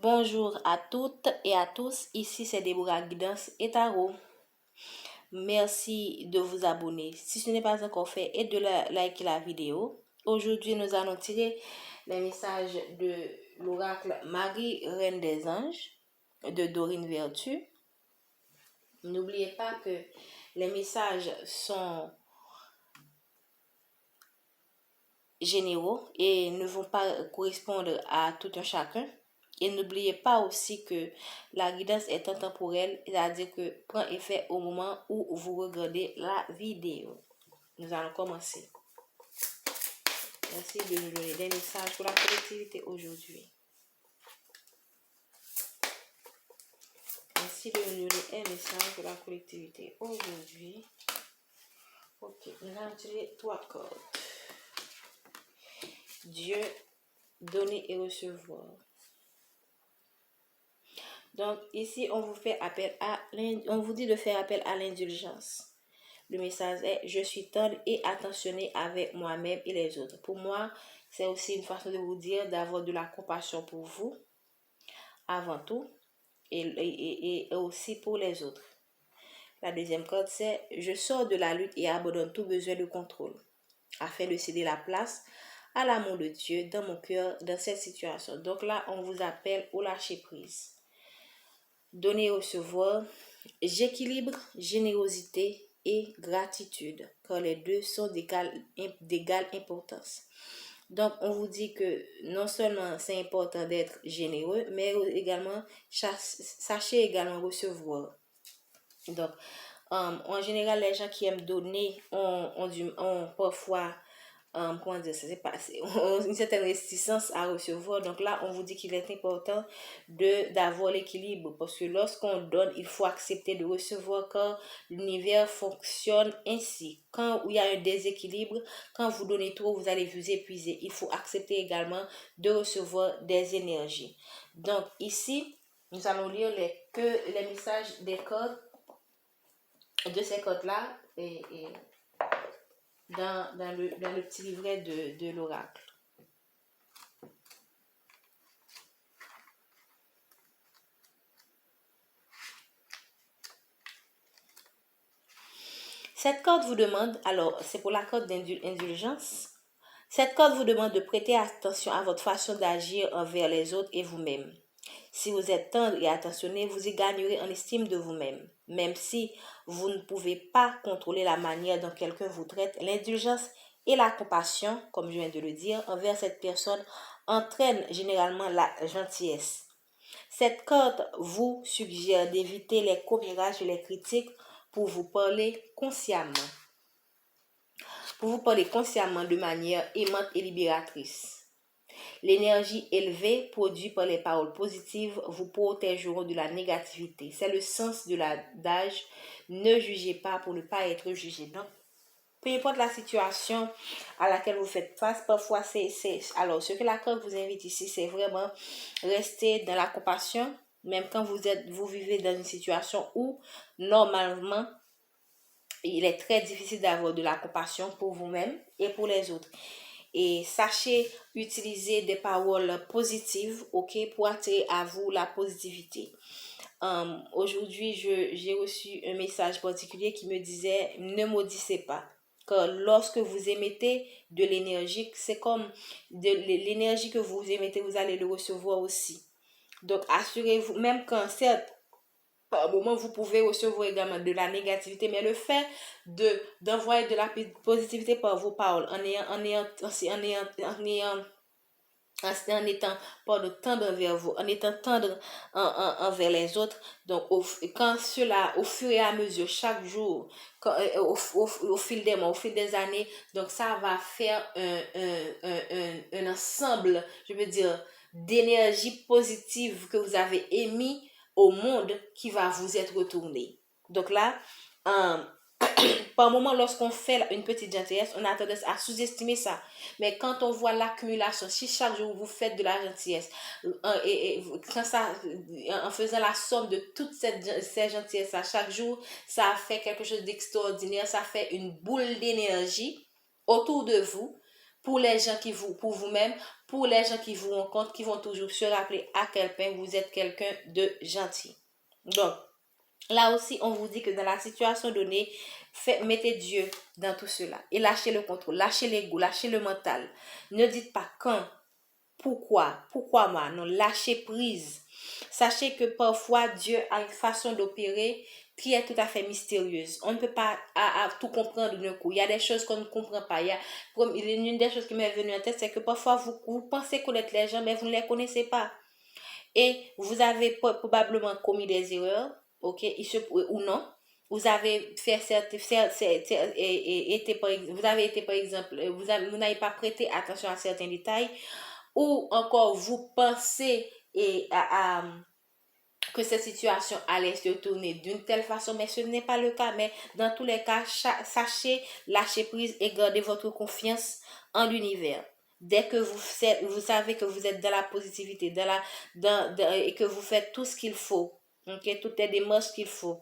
Bonjour à toutes et à tous, ici c'est Déborah Guidance et Tarot. Merci de vous abonner. Si ce n'est pas encore fait, et de liker la vidéo. Aujourd'hui, nous allons tirer les messages de l'oracle Marie, Reine des Anges, de Dorine Vertu. N'oubliez pas que les messages sont généraux et ne vont pas correspondre à tout un chacun. Et n'oubliez pas aussi que la guidance est intemporelle, c'est-à-dire que prend effet au moment où vous regardez la vidéo. Nous allons commencer. Merci de nous donner des messages pour la collectivité aujourd'hui. Merci de nous donner un message pour la collectivité aujourd'hui. Ok, nous allons tirer 3 cordes. Dieu, donner et recevoir. Donc ici, on vous dit de faire appel à l'indulgence. Le message est: je suis tendre et attentionné avec moi-même et les autres. Pour moi, c'est aussi une façon de vous dire d'avoir de la compassion pour vous, avant tout, et aussi pour les autres. La deuxième corde, c'est: je sors de la lutte et abandonne tout besoin de contrôle, afin de céder la place à l'amour de Dieu dans mon cœur, dans cette situation. Donc là, on vous appelle au lâcher-prise. Donner et recevoir, j'équilibre générosité et gratitude, car les deux sont d'égale importance. Donc, on vous dit que non seulement c'est important d'être généreux, mais également, sachez également recevoir. Donc, en général, les gens qui aiment donner ont parfois comment dire ça, une certaine réticence à recevoir. Donc là, on vous dit qu'il est important d'avoir l'équilibre, parce que lorsqu'on donne, il faut accepter de recevoir, car l'univers fonctionne ainsi. Quand il y a un déséquilibre, quand vous donnez trop, vous allez vous épuiser. Il faut accepter également de recevoir des énergies. Donc ici, nous allons lire les messages des cordes, de ces cordes-là, et dans le petit livret de l'oracle. Cette corde vous demande, alors c'est pour la corde d'indulgence, cette corde vous demande de prêter attention à votre façon d'agir envers les autres et vous-même. Si vous êtes tendre et attentionné, vous y gagnerez en estime de vous-même. Même si vous ne pouvez pas contrôler la manière dont quelqu'un vous traite, l'indulgence et la compassion, comme je viens de le dire, envers cette personne entraînent généralement la gentillesse. Cette corde vous suggère d'éviter les commérages et les critiques pour vous parler consciemment. De manière aimante et libératrice. L'énergie élevée produite par les paroles positives vous protégeront de la négativité. C'est le sens de l'adage « ne jugez pas pour ne pas être jugé ». Donc, peu importe la situation à laquelle vous faites face, parfois alors ce que la corde vous invite ici, c'est vraiment rester dans la compassion, même quand vous vivez dans une situation où normalement il est très difficile d'avoir de la compassion pour vous-même et pour les autres. Et sachez utiliser des paroles positives, ok, pour attirer à vous la positivité. Aujourd'hui, j'ai reçu un message particulier qui me disait: ne maudissez pas. Car lorsque vous émettez de l'énergie, c'est comme de l'énergie que vous émettez, vous allez le recevoir aussi. Donc, assurez-vous, même quand certes, par moment, vous pouvez recevoir également de la négativité, mais le fait d'envoyer de la positivité par vos paroles, en étant tendre envers vous, en étant tendre envers les autres. Donc, quand cela, au fur et à mesure, chaque jour, au fil des mois, au fil des années, donc ça va faire un ensemble, je veux dire, d'énergie positive que vous avez émis au monde qui va vous être retourné. Donc là, par moment, lorsqu'on fait une petite gentillesse, on a tendance à sous-estimer ça. Mais quand on voit l'accumulation, si chaque jour vous faites de la gentillesse, en faisant la somme de toutes ces gentillesses à chaque jour, ça fait quelque chose d'extraordinaire, ça fait une boule d'énergie autour de vous, pour les gens pour vous-même, pour les gens qui vous rencontrent, qui vont toujours se rappeler à quel point vous êtes quelqu'un de gentil. Donc, là aussi, on vous dit que dans la situation donnée, mettez Dieu dans tout cela et lâchez le contrôle, lâchez l'ego, lâchez le mental. Ne dites pas quand, pourquoi moi, non, lâchez prise. Sachez que parfois Dieu a une façon d'opérer qui est tout à fait mystérieuse. On ne peut pas tout comprendre d'un coup. Il y a des choses qu'on ne comprend pas. Une des choses qui m'est venue en tête, c'est que parfois vous pensez connaître les gens, mais vous ne les connaissez pas. Et vous avez probablement commis des erreurs, ok, ou non. Vous avez fait vous avez été par exemple, vous n'avez pas prêté attention à certains détails, ou encore vous pensez que cette situation allait se tourner d'une telle façon, mais ce n'est pas le cas. Mais dans tous les cas, sachez lâcher prise et gardez votre confiance en l'univers. Dès que vous savez que vous êtes dans la positivité, et que vous faites tout ce qu'il faut, okay, toutes les démarches qu'il faut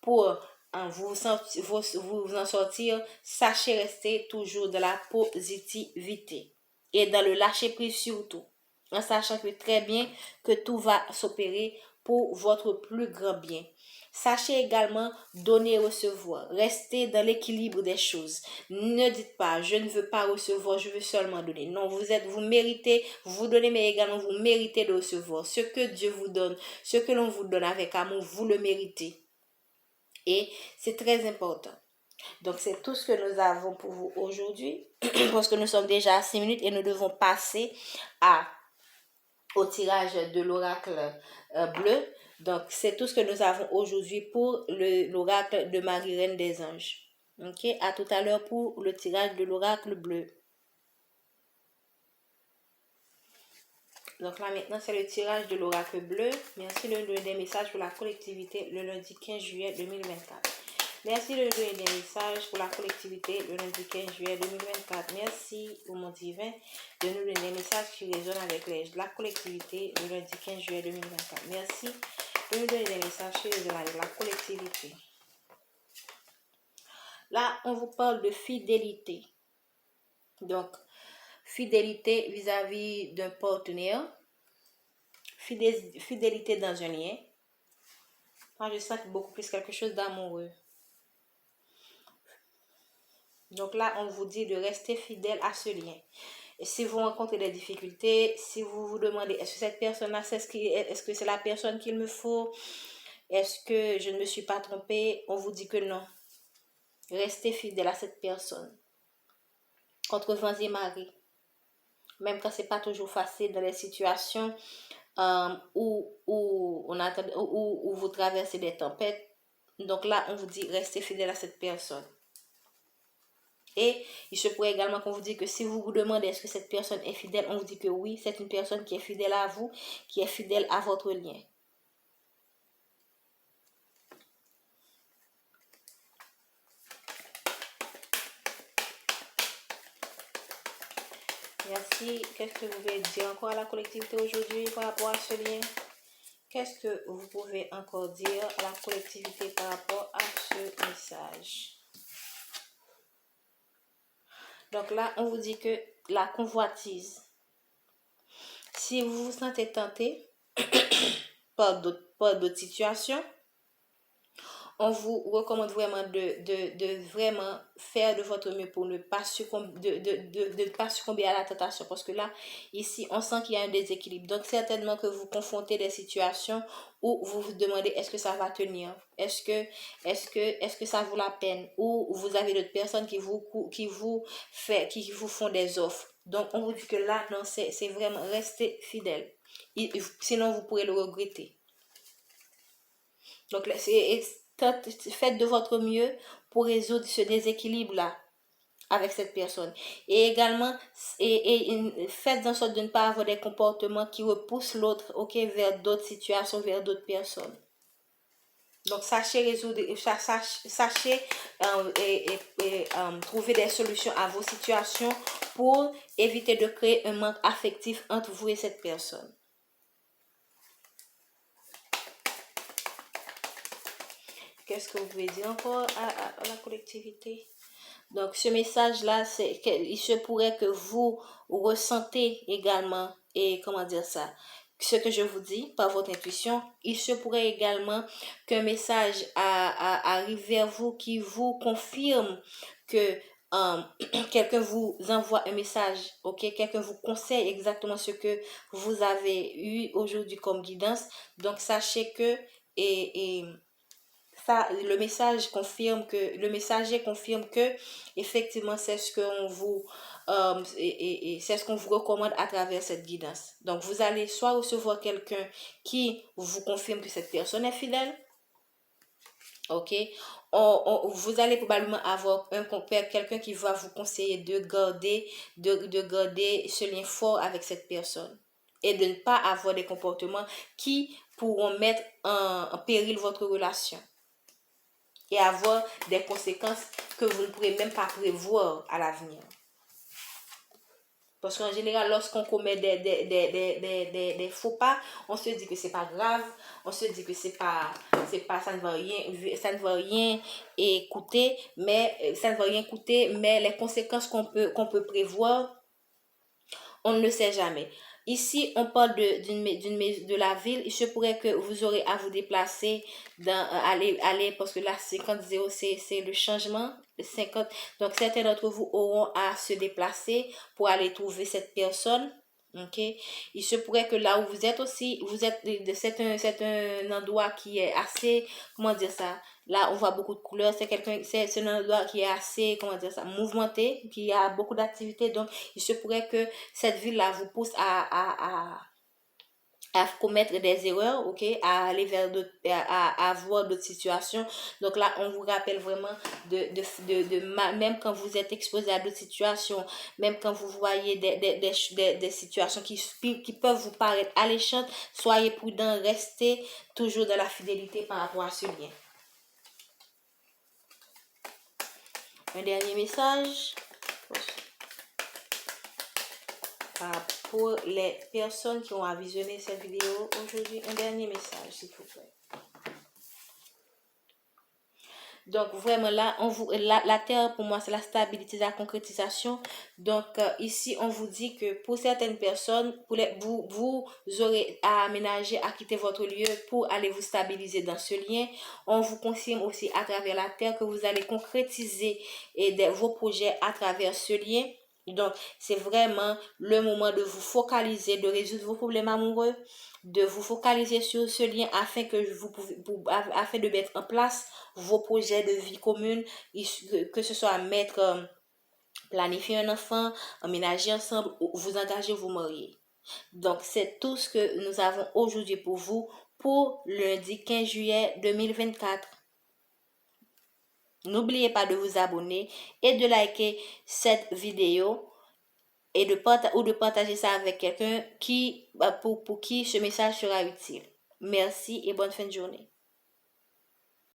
pour vous en sortir, sachez rester toujours dans la positivité et dans le lâcher prise surtout, en sachant que très bien que tout va s'opérer pour votre plus grand bien. Sachez également donner et recevoir. Restez dans l'équilibre des choses. Ne dites pas, je ne veux pas recevoir, je veux seulement donner. Non, vous méritez, vous donnez, mais également vous méritez de recevoir. Ce que Dieu vous donne, ce que l'on vous donne avec amour, vous le méritez. Et c'est très important. Donc, c'est tout ce que nous avons pour vous aujourd'hui, parce que nous sommes déjà à 6 minutes et nous devons passer au tirage de l'oracle bleu. Donc, c'est tout ce que nous avons aujourd'hui pour l'oracle de Marie-Reine des Anges. Ok, à tout à l'heure pour le tirage de l'oracle bleu. Donc là, maintenant, c'est le tirage de l'oracle bleu. Merci de donner des messages pour la collectivité le lundi 15 juillet 2024. Merci de donner des messages pour la collectivité le lundi 15 juillet 2024. Merci au monde divin de nous donner des messages qui résonnent avec la collectivité le lundi 15 juillet 2024. Merci de nous donner des messages qui résonnent avec la collectivité. Là, on vous parle de fidélité. Donc, fidélité vis-à-vis d'un partenaire. Fidélité dans un lien. Moi, je sens beaucoup plus quelque chose d'amoureux. Donc là, on vous dit de rester fidèle à ce lien. Et si vous rencontrez des difficultés, si vous vous demandez, est-ce que cette personne-là, est-ce que c'est la personne qu'il me faut? Est-ce que je ne me suis pas trompée? On vous dit que non. Restez fidèle à cette personne. Contre vents et marées. Même quand c'est pas toujours facile dans les situations où vous traversez des tempêtes. Donc là, on vous dit, restez fidèle à cette personne. Et il se pourrait également qu'on vous dise que si vous vous demandez est-ce que cette personne est fidèle, on vous dit que oui, c'est une personne qui est fidèle à vous, qui est fidèle à votre lien. Merci. Qu'est-ce que vous pouvez dire encore à la collectivité aujourd'hui par rapport à ce lien? Qu'est-ce que vous pouvez encore dire à la collectivité par rapport à ce message? Donc là, on vous dit que la convoitise. Si vous vous sentez tenté par d'autres situations, on vous recommande vraiment de vraiment faire de votre mieux pour ne pas succomber à la tentation. Parce que là, ici, on sent qu'il y a un déséquilibre. Donc, certainement que vous confrontez des situations où vous vous demandez est-ce que ça va tenir? Est-ce que ça vaut la peine? Ou vous avez d'autres personnes qui vous font des offres. Donc, on vous dit que là, non, c'est vraiment rester fidèle. Sinon, vous pourrez le regretter. Donc, faites de votre mieux pour résoudre ce déséquilibre-là avec cette personne. Et également, faites en sorte de ne pas avoir des comportements qui repoussent l'autre, ok, vers d'autres situations, vers d'autres personnes. Donc, sachez résoudre, sachez trouver des solutions à vos situations pour éviter de créer un manque affectif entre vous et cette personne. Qu'est-ce que vous pouvez dire encore à la collectivité? Donc, ce message-là, il se pourrait que vous ressentez également, et comment dire ça, ce que je vous dis par votre intuition. Il se pourrait également qu'un message arrive vers vous qui vous confirme que quelqu'un vous envoie un message, ok? Quelqu'un vous conseille exactement ce que vous avez eu aujourd'hui comme guidance. Donc, sachez que, et ça, le messager confirme que effectivement c'est ce qu'on vous c'est ce qu'on vous recommande à travers cette guidance. Donc vous allez soit recevoir quelqu'un qui vous confirme que cette personne est fidèle, ok. Vous allez probablement avoir quelqu'un qui va vous conseiller de garder ce lien fort avec cette personne et de ne pas avoir des comportements qui pourront mettre en péril votre relation et avoir des conséquences que vous ne pourrez même pas prévoir à l'avenir. Parce qu'en général, lorsqu'on commet des faux pas, on se dit que c'est pas grave, on se dit que ça ne va rien écouter, mais les conséquences qu'on peut prévoir, on ne le sait jamais. Ici, on parle de la ville. Il se pourrait que vous aurez à vous déplacer, aller parce que là, 50-0, c'est le changement. 50. Donc, certains d'entre vous auront à se déplacer pour aller trouver cette personne. Ok, il se pourrait que là où vous êtes aussi, c'est un endroit qui est assez, comment dire ça, là on voit beaucoup de couleurs, c'est un endroit qui est assez, comment dire ça, mouvementé, qui a beaucoup d'activités. Donc il se pourrait que cette ville là vous pousse à commettre des erreurs, ok, à aller vers d'autres, à voir d'autres situations. Donc là, on vous rappelle vraiment même quand vous êtes exposé à d'autres situations, même quand vous voyez des situations qui peuvent vous paraître alléchantes, soyez prudents, restez toujours dans la fidélité par rapport à ce lien. Un dernier message. Pour les personnes qui ont à visionner cette vidéo aujourd'hui, un dernier message, s'il vous plaît. Donc, vraiment, là, la terre, pour moi, c'est la stabilité, la concrétisation. Donc, ici, on vous dit que pour certaines personnes, vous aurez à aménager, à quitter votre lieu pour aller vous stabiliser dans ce lien. On vous confirme aussi à travers la terre que vous allez concrétiser vos projets à travers ce lien. Donc, c'est vraiment le moment de vous focaliser, de résoudre vos problèmes amoureux, de vous focaliser sur ce lien afin de mettre en place vos projets de vie commune, que ce soit planifier un enfant, emménager ensemble, vous engager, vous marier. Donc, c'est tout ce que nous avons aujourd'hui pour vous pour lundi 15 juillet 2024. N'oubliez pas de vous abonner et de liker cette vidéo et de partager ça avec quelqu'un pour qui ce message sera utile. Merci et bonne fin de journée.